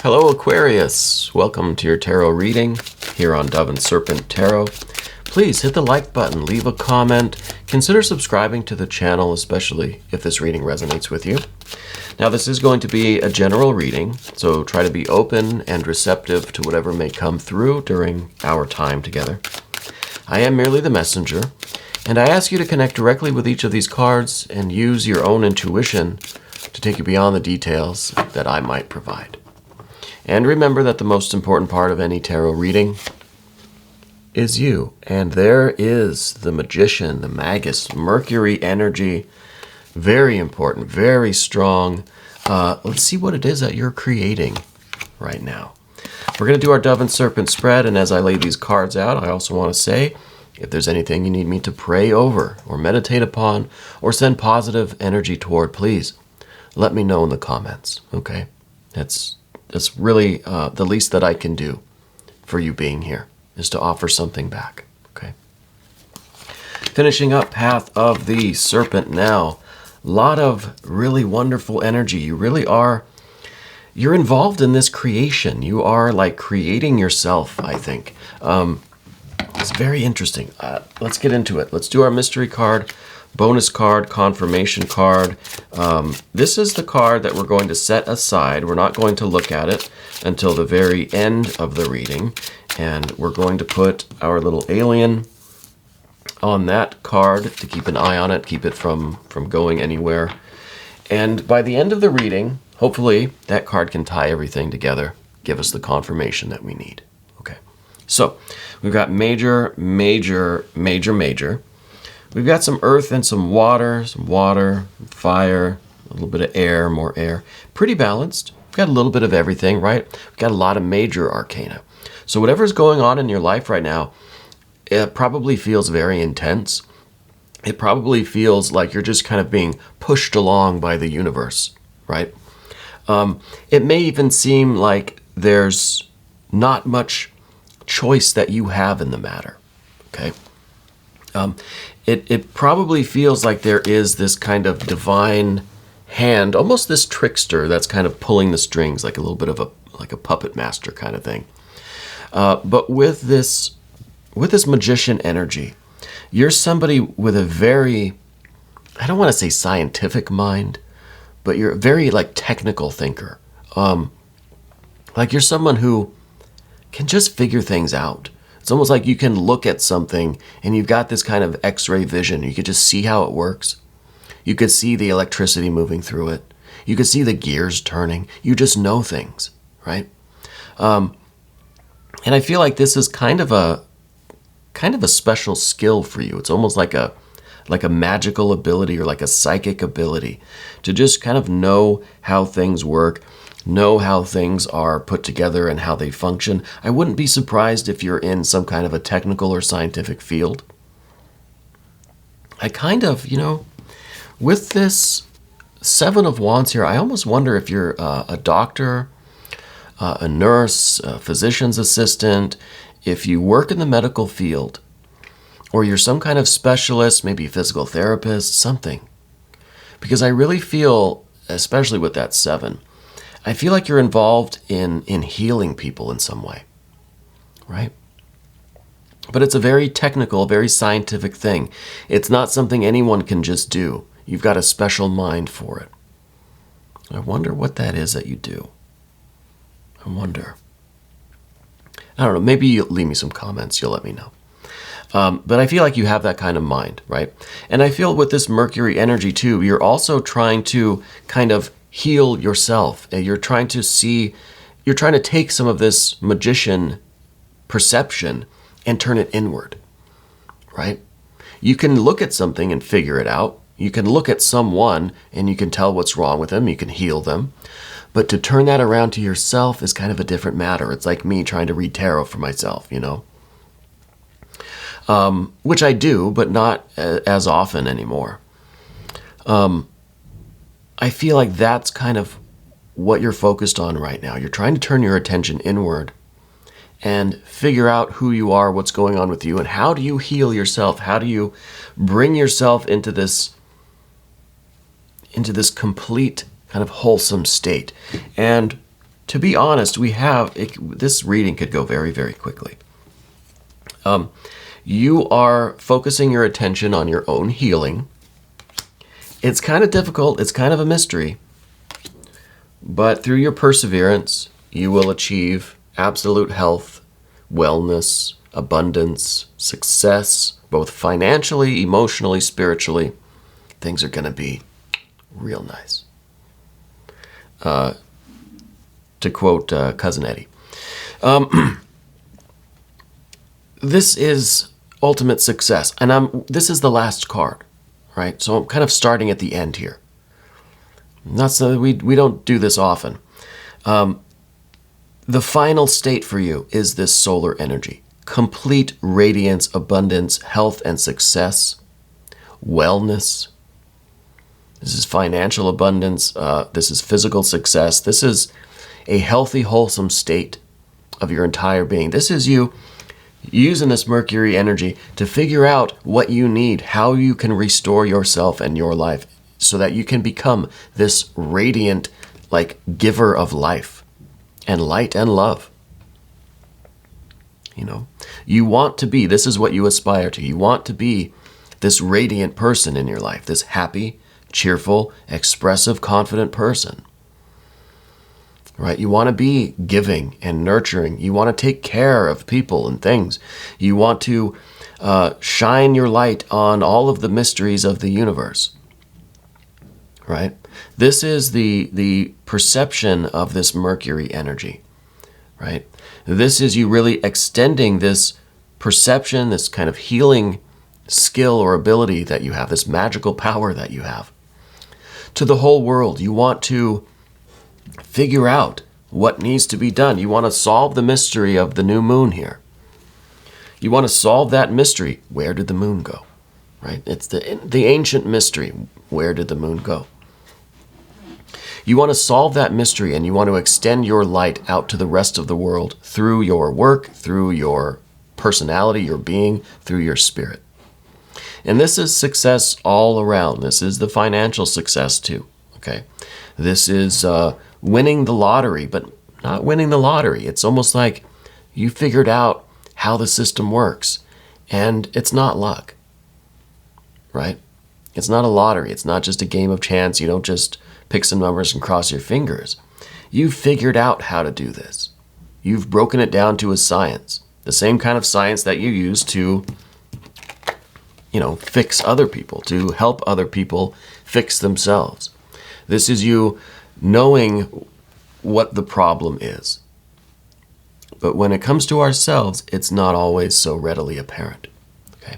Hello Aquarius, welcome to your tarot reading here on Dove and Serpent Tarot. Please hit the like button, leave a comment, consider subscribing to the channel, especially if this reading resonates with you. Now this is going to be a general reading, so try to be open and receptive to whatever may come through during our time together. I am merely the messenger, and I ask you to connect directly with each of these cards and use your own intuition to take you beyond the details that I might provide. And remember that the most important part of any tarot reading is you. And there is the Magician, the Magus, Mercury energy. Very important, very strong. Let's see what it is that you're creating right now. We're going to do our Dove and Serpent spread. And as I lay these cards out, I also want to say, if there's anything you need me to pray over or meditate upon or send positive energy toward, please let me know in the comments, okay? That's really the least that I can do for you being here, is to offer something back, okay? Finishing up Path of the Serpent now. A lot of really wonderful energy. You really are, you're involved in this creation. You are like creating yourself, I think. It's very interesting. Let's get into it. Let's do our mystery card, bonus card, confirmation card. This is the card that we're going to set aside. We're not going to look at it until the very end of the reading. And we're going to put our little alien on that card to keep an eye on it, keep it from going anywhere. And by the end of the reading, hopefully that card can tie everything together, give us the confirmation that we need. Okay, so we've got major, major, major, major. We've got some earth and some water, fire, a little bit of air, more air. Pretty balanced. We've got a little bit of everything, right? We've got a lot of major arcana. So whatever's going on in your life right now, it probably feels very intense. It probably feels like you're just kind of being pushed along by the universe, right? It may even seem like there's not much choice that you have in the matter, okay? It probably feels like there is this kind of divine hand, almost this trickster that's kind of pulling the strings, like a little bit of a puppet master kind of thing. But with this magician energy, you're somebody with a very, I don't want to say scientific mind, but you're a very like technical thinker. Like you're someone who can just figure things out. It's almost like you can look at something and you've got this kind of X-ray vision. You could just see how it works. You could see the electricity moving through it. You could see the gears turning. You just know things, right? And I feel like this is kind of a special skill for you. It's almost like a magical ability or like a psychic ability to just kind of know how things work, know how things are put together and how they function. I wouldn't be surprised if you're in some kind of a technical or scientific field. I kind of, with this Seven of Wands here, I almost wonder if you're a doctor, a nurse, a physician's assistant, if you work in the medical field, or you're some kind of specialist, maybe a physical therapist, something. Because I really feel, especially with that 7, I feel like you're involved in healing people in some way, right? But it's a very technical, very scientific thing. It's not something anyone can just do. You've got a special mind for it. I wonder what that is that you do. I wonder. I don't know, maybe you'll leave me some comments, you'll let me know. But I feel like you have that kind of mind, right? And I feel with this Mercury energy too, you're also trying to kind of heal yourself. You're trying to take some of this magician perception and turn it inward, right? You can look at something and figure it out. You can look at someone and you can tell what's wrong with them. You can heal them. But to turn that around to yourself is kind of a different matter. It's like me trying to read tarot for myself, which I do, but not as often anymore. I feel like that's kind of what you're focused on right now. You're trying to turn your attention inward and figure out who you are, what's going on with you, and how do you heal yourself? How do you bring yourself into this complete kind of wholesome state? And to be honest, this reading could go very, very quickly. You are focusing your attention on your own healing. It's kind of difficult. It's kind of a mystery. But through your perseverance, you will achieve absolute health, wellness, abundance, success, both financially, emotionally, spiritually. Things are going to be real nice. To quote Cousin Eddie. This is ultimate success. And this is the last card, right? So I'm kind of starting at the end here. Not so we don't do this often. The final state for you is this solar energy. Complete radiance, abundance, health and success, wellness. This is financial abundance. This is physical success. This is a healthy, wholesome state of your entire being. This is you using this Mercury energy to figure out what you need, how you can restore yourself and your life so that you can become this radiant, like, giver of life and light and love. You know, you want to be, this is what you aspire to. You want to be this radiant person in your life, this happy, cheerful, expressive, confident person. Right? You want to be giving and nurturing. You want to take care of people and things. You want to shine your light on all of the mysteries of the universe. Right? This is the perception of this Mercury energy. Right? This is you really extending this perception, this kind of healing skill or ability that you have, this magical power that you have, to the whole world. You want to figure out what needs to be done. You want to solve the mystery of the new moon here. You want to solve that mystery. Where did the moon go? Right? It's the ancient mystery. Where did the moon go? You want to solve that mystery, and you want to extend your light out to the rest of the world through your work, through your personality, your being, through your spirit. And this is success all around. This is the financial success too. Okay? This is winning the lottery, but not winning the lottery. It's almost like you figured out how the system works, and it's not luck, right? It's not a lottery. It's not just a game of chance. You don't just pick some numbers and cross your fingers. You've figured out how to do this. You've broken it down to a science, the same kind of science that you use to, fix other people, to help other people fix themselves. This is you knowing what the problem is. But when it comes to ourselves, it's not always so readily apparent. Okay?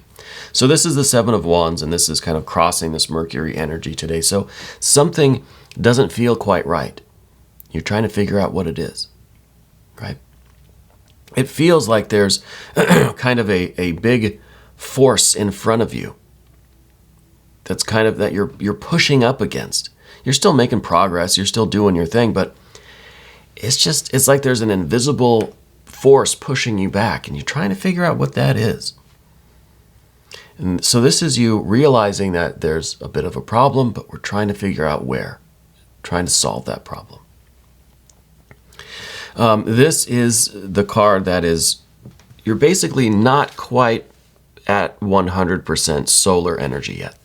So this is the Seven of Wands, and this is kind of crossing this Mercury energy today. So something doesn't feel quite right. You're trying to figure out what it is, right? It feels like there's kind of a big force in front of you that's kind of that you're pushing up against. You're still making progress, you're still doing your thing, but it's like there's an invisible force pushing you back, and you're trying to figure out what that is. And so this is you realizing that there's a bit of a problem, but we're trying to figure out where, trying to solve that problem. This is the card that is, you're basically not quite at 100% solar energy yet.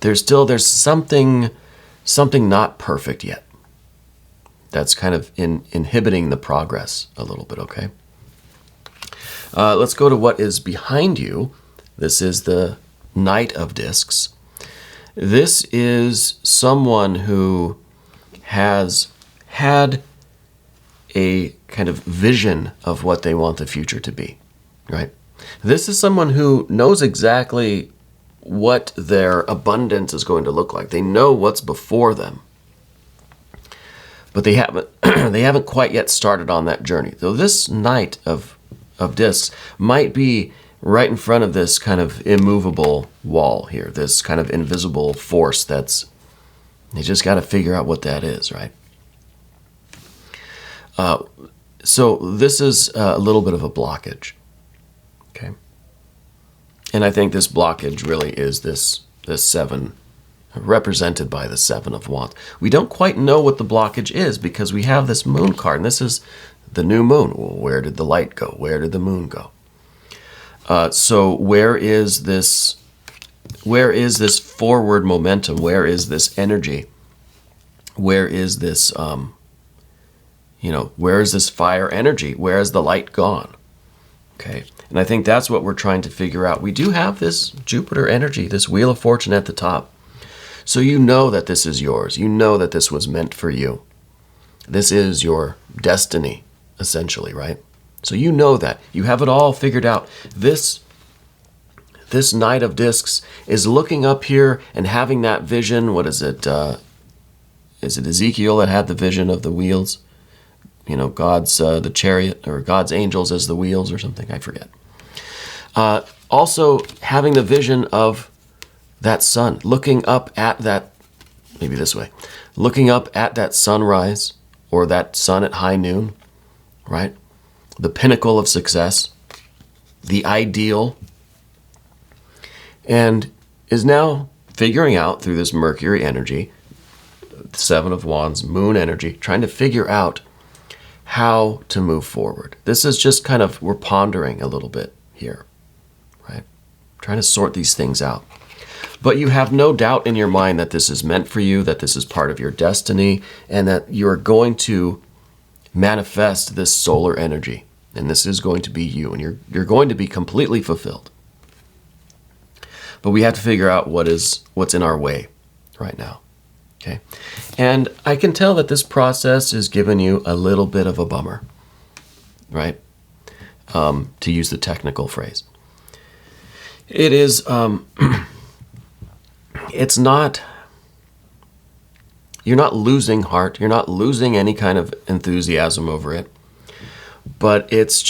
There's something not perfect yet. That's kind of inhibiting the progress a little bit, okay? Let's go to what is behind you. This is the Knight of Discs. This is someone who has had a kind of vision of what they want the future to be, right? This is someone who knows exactly what their abundance is going to look like. They know what's before them, but they haven't quite yet started on that journey. So this Knight of Discs might be right in front of this kind of immovable wall here, this kind of invisible force that's, you just got to figure out what that is, right? So this is a little bit of a blockage, okay? And I think this blockage really is this Seven represented by the Seven of Wands. We don't quite know what the blockage is because we have this moon card, and this is the new moon. Well, where did the light go? Where did the moon go? So where is this forward momentum? Where is this energy? Where is this, where is this fire energy? Where is the light gone? Okay, and I think that's what we're trying to figure out. We do have this Jupiter energy, this Wheel of Fortune at the top. So you know that this is yours. You know that this was meant for you. This is your destiny, essentially, right? So you know that. You have it all figured out. This Knight of Discs is looking up here and having that vision. What is it? Is it Ezekiel that had the vision of the wheels? God's the chariot, or God's angels as the wheels or something. I forget. Also having the vision of that sun, looking up at that, maybe this way, looking up at that sunrise or that sun at high noon, right? The pinnacle of success, the ideal, and is now figuring out through this Mercury energy, the Seven of Wands, moon energy, trying to figure out how to move forward. This is just kind of, we're pondering a little bit here, right? Trying to sort these things out. But you have no doubt in your mind that this is meant for you, that this is part of your destiny, and that you're going to manifest this solar energy. And this is going to be you, and you're going to be completely fulfilled. But we have to figure out what's in our way right now. Okay? And I can tell that this process is giving you a little bit of a bummer, right? To use the technical phrase. It is... It's not, you're not losing heart, you're not losing any kind of enthusiasm over it, but it's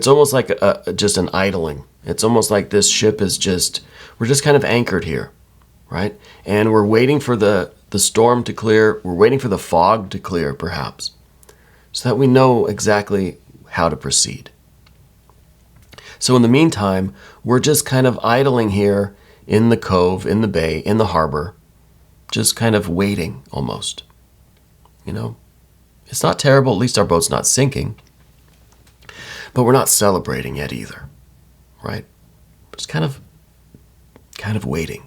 almost like just an idling. It's almost like this ship is we're just kind of anchored here, right? And we're waiting for the storm to clear, we're waiting for the fog to clear perhaps, so that we know exactly how to proceed. So in the meantime, we're just kind of idling here in the cove, in the bay, in the harbor, just kind of waiting almost. It's not terrible, at least our boat's not sinking, but we're not celebrating yet either, right? Just kind of waiting.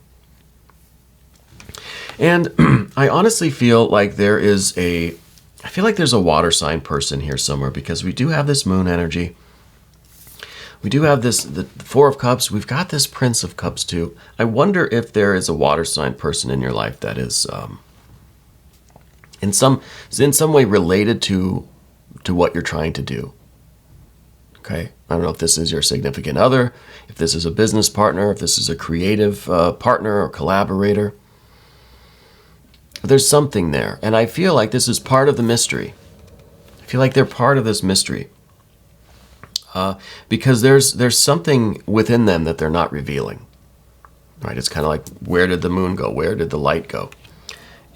And I honestly feel like there's a water sign person here somewhere, because we do have this moon energy. We do have the Four of Cups. We've got this Prince of Cups too. I wonder if there is a water sign person in your life that is in some way related to what you're trying to do. Okay? I don't know if this is your significant other, if this is a business partner, if this is a creative partner or collaborator. There's something there. And I feel like this is part of the mystery. I feel like they're part of this mystery. Because there's something within them that they're not revealing, right? It's kind of like, where did the moon go? Where did the light go?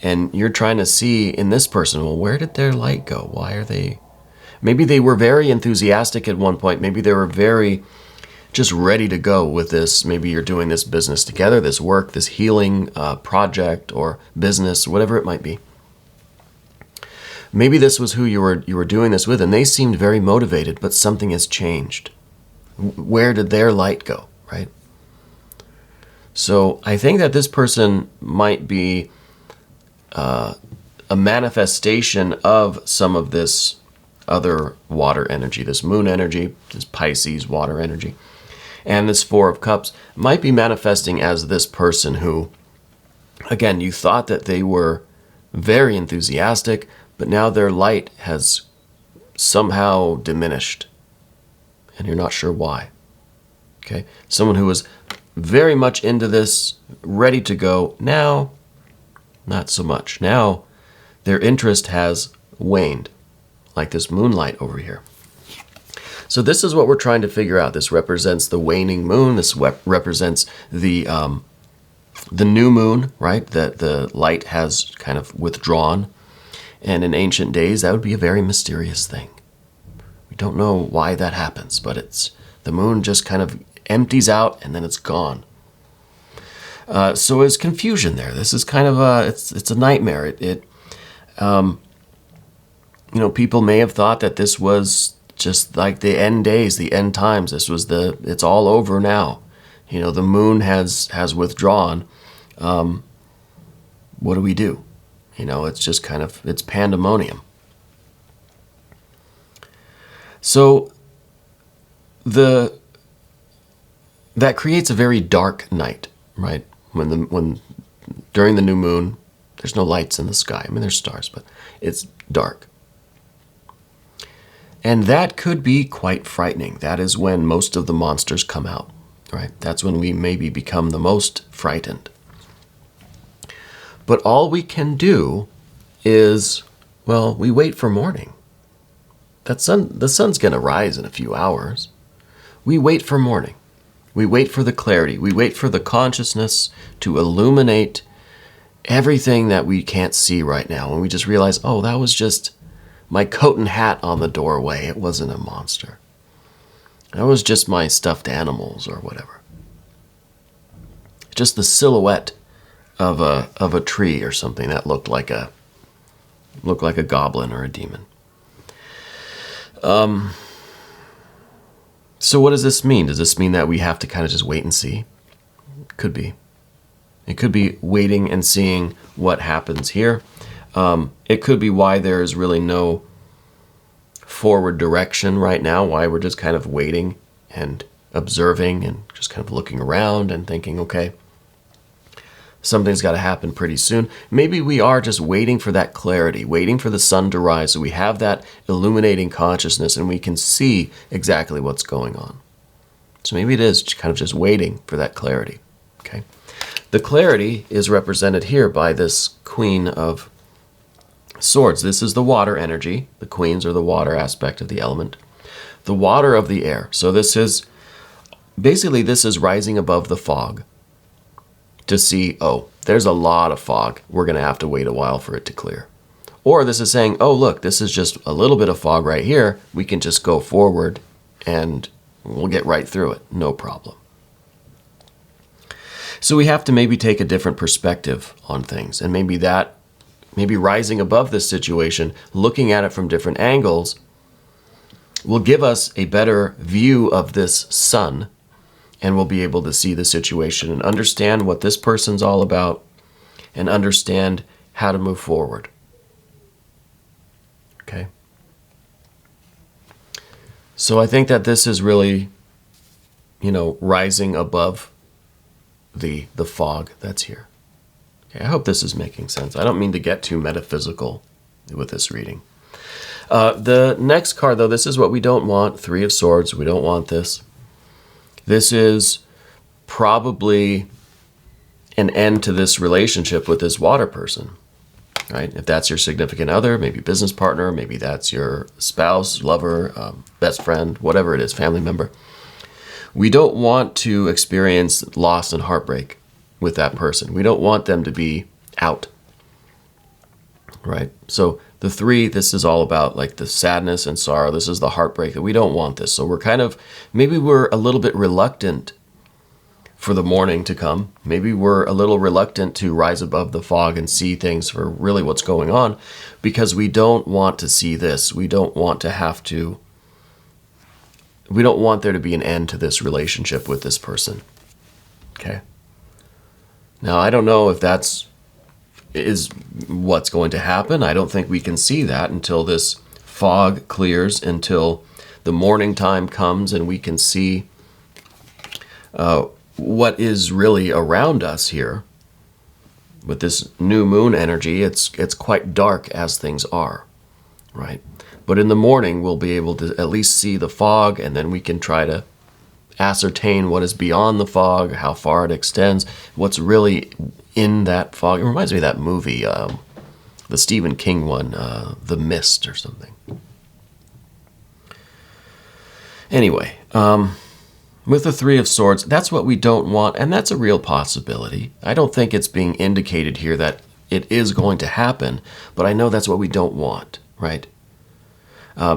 And you're trying to see in this person, well, where did their light go? Why are they? Maybe they were very enthusiastic at one point. Maybe they were very just ready to go with this. Maybe you're doing this business together, this work, this healing project or business, whatever it might be. Maybe this was who you were doing this with, and they seemed very motivated, but something has changed. Where did their light go, right? So I think that this person might be a manifestation of some of this other water energy, this moon energy, this Pisces water energy, and this Four of Cups might be manifesting as this person who, again, you thought that they were very enthusiastic, but now their light has somehow diminished, and you're not sure why. Okay? Someone who was very much into this, ready to go, now, not so much. Now, their interest has waned, like this moonlight over here. So this is what we're trying to figure out. This represents the waning moon. This represents the new moon, right? That the light has kind of withdrawn. And in ancient days, that would be a very mysterious thing. We don't know why that happens, but the moon just kind of empties out and then it's gone. So there's confusion there. This is kind of it's a nightmare. People may have thought that this was just like the end days, the end times. It's all over now. The moon has withdrawn. What do we do? It's just kind of, it's pandemonium. So that creates a very dark night, right? When during the new moon, there's no lights in the sky. I mean, there's stars, but it's dark. And that could be quite frightening. That is when most of the monsters come out, right? That's when we maybe become the most frightened. But all we can do is, we wait for morning. The sun's going to rise in a few hours. We wait for morning. We wait for the clarity. We wait for the consciousness to illuminate everything that we can't see right now. And we just realize, that was just my coat and hat on the doorway. It wasn't a monster. That was just my stuffed animals or whatever. Just the silhouette of a tree or something that looked like a goblin or a demon. So what does this mean? Does this mean that we have to kind of just wait and see? Could be. It could be waiting and seeing what happens here. It could be why there is really no forward direction right now, why we're just kind of waiting and observing and just kind of looking around and thinking, okay, something's got to happen pretty soon. Maybe we are just waiting for that clarity, waiting for the sun to rise so we have that illuminating consciousness and we can see exactly what's going on. So maybe it is kind of just waiting for that clarity. Okay. The clarity is represented here by this Queen of Swords. This is the water energy. The queens are the water aspect of the element. The water of the air. So this is rising above the fog to see, there's a lot of fog. We're going to have to wait a while for it to clear. Or this is saying, look, this is just a little bit of fog right here. We can just go forward and we'll get right through it. No problem. So we have to maybe take a different perspective on things. And maybe rising above this situation, looking at it from different angles, will give us a better view of this sun, and we'll be able to see the situation and understand what this person's all about and understand how to move forward. Okay? So I think that this is really, rising above the fog that's here. Okay, I hope this is making sense. I don't mean to get too metaphysical with this reading. The next card, though, this is what we don't want. Three of Swords. We don't want this. This is probably an end to this relationship with this water person, right? If that's your significant other, maybe business partner, maybe that's your spouse, lover, best friend, whatever it is, family member. We don't want to experience loss and heartbreak with that person. We don't want them to be out, right? So the three, this is all about like the sadness and sorrow. This is the heartbreak that we don't want this. So maybe we're a little bit reluctant for the morning to come. Maybe we're a little reluctant to rise above the fog and see things for really what's going on because we don't want to see this. We don't want there to be an end to this relationship with this person. Okay. Now, I don't know if is what's going to happen. I don't think we can see that until this fog clears, until the morning time comes and we can see what is really around us here. With this new moon energy, it's quite dark as things are, right? But in the morning, we'll be able to at least see the fog, and then we can try to ascertain what is beyond the fog, how far it extends, what's really in that fog. It reminds me of that movie, the Stephen King one, The Mist or something. Anyway, with the Three of Swords, that's what we don't want, and that's a real possibility. I don't think it's being indicated here that it is going to happen, but I know that's what we don't want, right?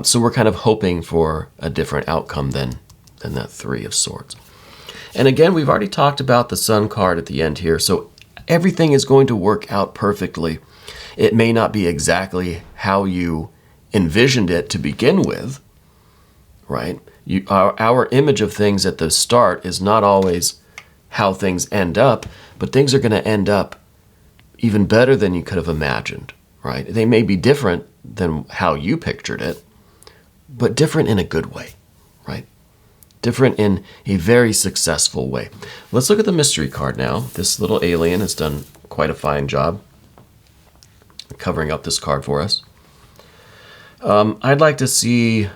So we're kind of hoping for a different outcome than that Three of Swords. And again, we've already talked about the Sun card at the end here, so everything is going to work out perfectly. It may not be exactly how you envisioned it to begin with, right? Our image of things at the start is not always how things end up, but things are going to end up even better than you could have imagined, right? They may be different than how you pictured it, but different in a good way, right? Different in a very successful way. Let's look at the mystery card now. This little alien has done quite a fine job covering up this card for us. I'd like to see,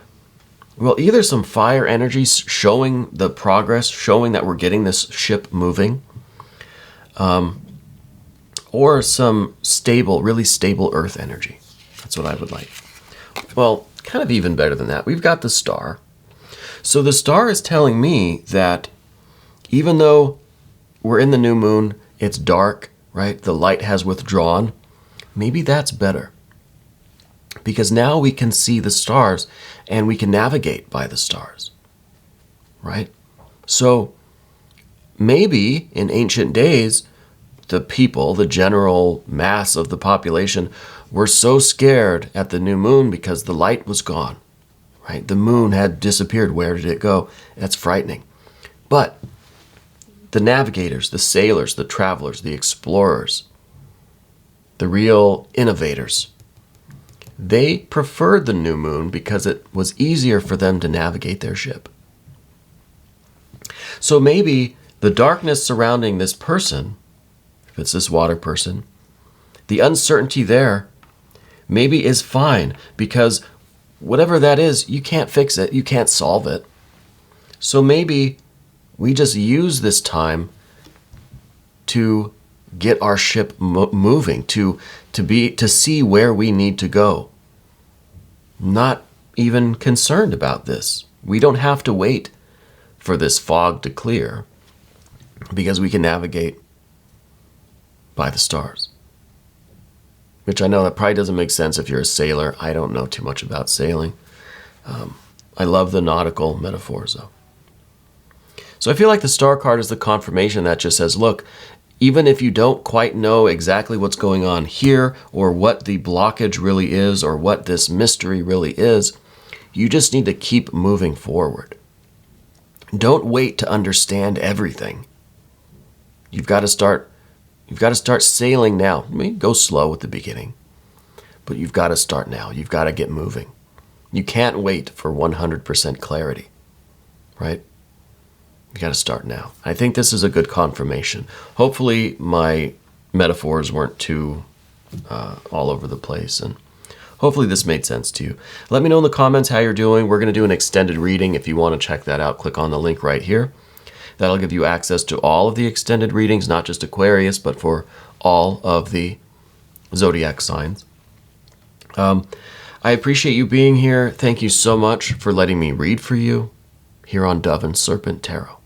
well, either some fire energies showing the progress, showing that we're getting this ship moving, or some stable, really stable earth energy. That's what I would like. Well, kind of even better than that, we've got the star. So the star is telling me that even though we're in the new moon, it's dark, right? The light has withdrawn. Maybe that's better. Because now we can see the stars and we can navigate by the stars, right? So maybe in ancient days, the people, the general mass of the population, were so scared at the new moon because the light was gone, right? The moon had disappeared. Where did it go? That's frightening. But the navigators, the sailors, the travelers, the explorers, the real innovators, they preferred the new moon because it was easier for them to navigate their ship. So maybe the darkness surrounding this person, if it's this water person, the uncertainty there maybe is fine, because whatever that is, you can't fix it, you can't solve it. So maybe we just use this time to get our ship moving, to see where we need to go. Not even concerned about this. We don't have to wait for this fog to clear, because we can navigate by the stars. Which I know that probably doesn't make sense if you're a sailor. I don't know too much about sailing. I love the nautical metaphors, though. So I feel like the star card is the confirmation that just says, look, even if you don't quite know exactly what's going on here, or what the blockage really is, or what this mystery really is, you just need to keep moving forward. Don't wait to understand everything. You've got to start sailing now. I mean, go slow at the beginning, but you've got to start now. You've got to get moving. You can't wait for 100% clarity, right? You got to start now. I think this is a good confirmation. Hopefully my metaphors weren't too all over the place, and hopefully this made sense to you. Let me know in the comments how you're doing. We're going to do an extended reading. If you want to check that out, click on the link right here. That'll give you access to all of the extended readings, not just Aquarius, but for all of the zodiac signs. I appreciate you being here. Thank you so much for letting me read for you here on Dove and Serpent Tarot.